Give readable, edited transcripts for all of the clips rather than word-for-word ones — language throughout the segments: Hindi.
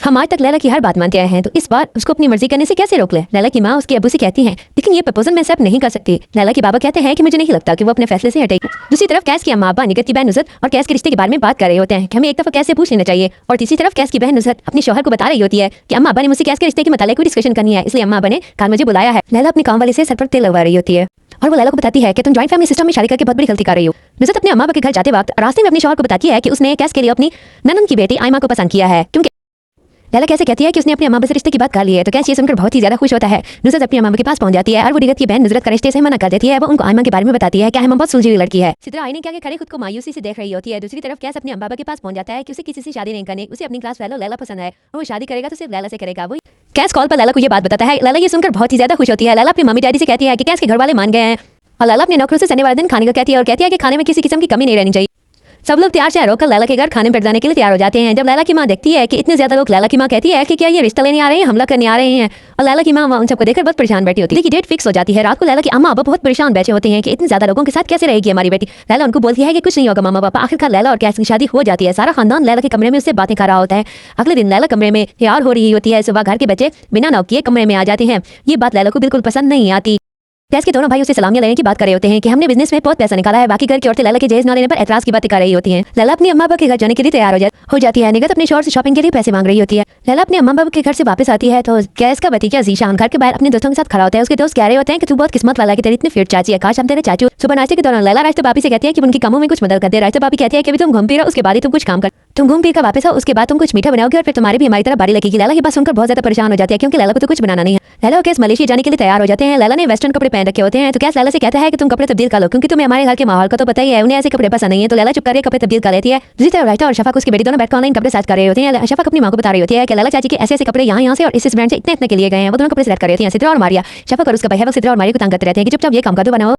हम आज तक लैला की हर बात मानते आए हैं, तो इस बार उसको अपनी मर्जी करने से कैसे रोक ले। लैला की माँ उसके अब्बू से कहती है लेकिन ये प्रपोजल मैं एक्सेप्ट नहीं कर सकती। लैला के बाबा कहते हैं कि मुझे नहीं लगता कि वो अपने फैसले से हटेगी। दूसरी तरफ कैस की अम्मा अब्बा निगत की बहन नुसरत और कैस के रिश्ते के बारे में बात कर रहे होते हैं कि हमें एक दफा कैस से पूछ लेना चाहिए। और तीसरी तरफ कैस की बहन नुसरत अपने शौहर को बता रही होती है कि अम्मा अब्बा ने मुझसे कैस के रिश्ते के मतलब कोई डिस्कशन करनी है, इसलिए अम्मा अब्बा ने कल मुझे बुलाया है। लैला अपने काम वाले से सर पर तेल लगवा रही होती है और वो लैला को बताती है कि तुम जॉइंट फैमिली सिस्टम में शादी करके बहुत बड़ी गलती कर रही हो। नुसरत अपने अम्मा अब्बा के घर जाते वक्त रास्ते में अपने शौहर को बताती है कि उसने कैस के लिए अपनी ननन की बेटी आयमा को पसंद किया है, क्योंकि लैला कैसे कहती है कि उसने अपने अम्मा अब्बा से रिश्ते की बात कर ली है। तो कैस ये सुनकर बहुत ही ज्यादा खुश होता है। नुसरत अपनी अम्मा के पास पहुंच जाती है और वो निगत की बहन नुसरत का रिश्ते से मना कर देती है। वो उनको आयमा के बारे में बताती है कि आयमा बहुत सुलझी हुई लड़की है। सिद्रा आईने के आगे खड़े खुद को मायूसी से देख रही होती है। दूसरी तरफ कैस अपने अम्मा के पास पहुंच जाता है कि उसे किसी से शादी नहीं करनी, उसे अपनी क्लास फेलो लैला पसंद है और वो शादी करेगा तो सिर्फ लैला से करेगा। वो कैस कॉल पर लैला को ये बात बताता है। लैला ये सुनकर बहुत ही ज्यादा खुश होती है। लैला अपनी मम्मी डैडी से कहती है कि कैस के घर वाले मान गए हैं और लैला अपने नौकरों से संडे वाले दिन खाने का कहती है और कहती है कि खाने में किसी किस्म की कमी नहीं रहनी चाहिए। सब लोग तैयार से रोककर लैला के घर खाने पर जाने के लिए तैयार हो जाते हैं। जब लैला की माँ देखती है कि इतने ज्यादा लोग, लैला की माँ कहती है कि क्या ये रिश्ता लेने आ रहे हैं, हमला करने आ रहे हैं। और लैला की माँ उन सबको देखकर बहुत परेशान बैठी होती है। लेकिन डेट फिक्स हो जाती है। रात को लैला की अम्मा अब्बा बहुत परेशान बैठे होते हैं कि इतने ज्यादा लोगों के साथ कैसे रहेगी हमारी बेटी। लैला उनको बोलती है कि कुछ नहीं होगा मामा पापा। आखिरकार लैला और कैस की शादी हो जाती है। सारा खानदान लैला के कमरे में उससे बातें कर रहा होता है। अगले दिन लैला कमरे में तैयार हो रही होती है। सुबह घर के बच्चे बिना नॉक किए कमरे में आ जाते हैं। ये बात लैला को बिल्कुल पसंद नहीं आती। कैस के दोनों भाई उसे सलामियां लेने की बात कर रहे होते हैं कि हमने बिजनेस में बहुत पैसा निकाला है। बाकी घर की औरतें लैला के जहेज न लेने पर एतराज की बातें कर रही होती हैं। लैला अपनी अम्मा बाबा के घर जाने के लिए तैयार हो जाती है। निगत अपने शौहर से शॉपिंग के लिए पैसे मांग रही होती है। लैला अपने अम्मा बाबा के घर से वापस आती है तो कैस का भतीजा जीशान घर के बाहर अपने दोस्तों के साथ खड़ा होता है। उसके दोस्त कह रहे होते हैं कि तू बहुत किस्मत वाला है कि तेरी इतनी फिट चाची है, काश हम तेरे चाचू। सुबह नाश्ते के दौरान लैला रास्ते बापी से कहती है कि उनकी कामों में कुछ मदद कर दे। रास्ते बापी कहती है कि तुम घूम फिर उसके बाद ही तुम कुछ काम कर, तुम घूम फिर कर वापस आओ, उसके बाद तुम कुछ मीठा बनाओगे और फिर तुम्हारी भी हमारी तरह बारी लगेगी। लैला की बात सुनकर बहुत ज्यादा परेशान हो जाती है क्योंकि लैला को तो कुछ बनाना नहीं है। लैला और कैस मलेशिया जाने के लिए तैयार हो जाते हैं। लैला ने वेस्टर्न कपड़े पहन रखे होते हैं तो कैस लैला से कहता है कि तुम कपड़े तब्दील कर लो क्योंकि तुम्हें हमारे घर के माहौल का तो पता ही है, उन्हें ऐसे कपड़े पसंद नहीं है। तो लैला चुप करके कपड़े तब्दील कर लेती है। दूसरी तरफ राइता और शफाक उसकी बेटी दोनों बैठकर ऑनलाइन कपड़े सेलेक्ट कर रहे होते हैं। शफाक अपनी मां को बता रही होती है कि लैला चाची के ऐसे कपड़े यहाँ से और इस ब्रांड से इतने के लिए गए हैं। वो दोनों कपड़े सेलेक्ट कर रहे होते हैं। सिद्रा और मारिया, शफाक और उसका भाई सिद्रा और मारिया को तंग करते रहते हैं कि चुपचाप ये काम कर दो बनाओ,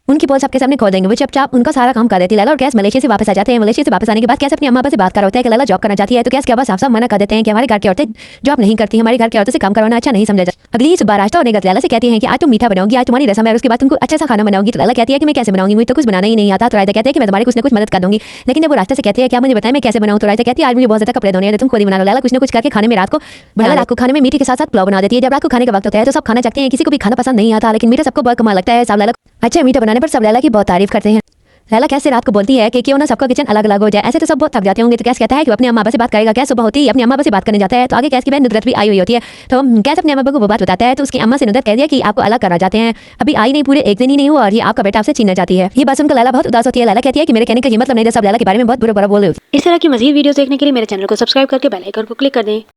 उनकी पोल सबके सामने खोल देंगे। वो चुपचाप उनका सारा काम कर देती है। लैला और कैस मलेशिया से वापस आ जाते हैं। मलेशिया से वापस आने के बाद कैस अपनी अम्मा से बात कर होता है कि लैला जॉब करना चाहती है। तो कैस के अब्बा साफ मना कर देते हैं कि हमारे घर की औरतें जॉब नहीं करती, हमारे घर की औरतों से काम करवाना अच्छा नहीं समझा जाता। अगली सुबह रास्ता और निगत लैला से कहती है कि आज तुम मीठा बनाओगी, आज तुम्हारी रस्म है, उसके बाद तुमको अच्छा सा खाना बनाओगी। तो लैला कहती है कि मैं कैसे बनाऊंगी, मुझे तो कुछ बनाना ही नहीं आता। तो रायता कहती है कि मैं तुम्हारी कुछ न कुछ मदद कर दूंगी। लेकिन जब वो रास्ते से कहती है क्या मुझे बताएं मैं कैसे बनाऊं, तो रायता कहती है आज मुझे बहुत ज्यादा कपड़े धोने हैं, तुम खुद ही बना लो। लैला कुछ न कुछ करके खाने में रात को खाने में मीठे के साथ पुलाव बना देती है। जब रात को खाने का वक्त होता है तो सब खाना चाहते हैं। किसी को भी खाना पसंद नहीं आता लेकिन मीठा सबको बहुत कमाल लगता है। सब लैला अच्छा मीठा बनाने पर सब लैला की बहुत तारीफ करते हैं। लैला कैसे रात को बोलती है कि क्यों ना सबका किचन अलग अलग हो जाए, ऐसे तो सब बहुत थक जाते होंगे। तो कैस कहता है कि अपने अम्मा से बात करेगा। कैस सुबह होती है अपनी अम्मा से बात करने जाता है तो आगे कैस की बहन नुसरत भी आई हुई होती है। तो कैस अपने अम्मा को वो बात बताता है तो उसकी अम्मा से नुसरत कह दिया कि आपको अलग करना चाहते हैं, अभी आई नहीं, पूरे एक दिन ही नहीं हुआ और ये आपका बेटा आपसे छीनना चाहती है। ये बात सुनकर लैला बहुत उदास होती है। लैला कहती है कि मेरे कहने का ये मतलब नहीं, सब लैला के बारे में बहुत बुरा बोल रहे हो। इस तरह की मजीद वीडियोस देखने के लिए मेरे चैनल को सब्सक्राइब करके बेल आइकन को क्लिक कर दें।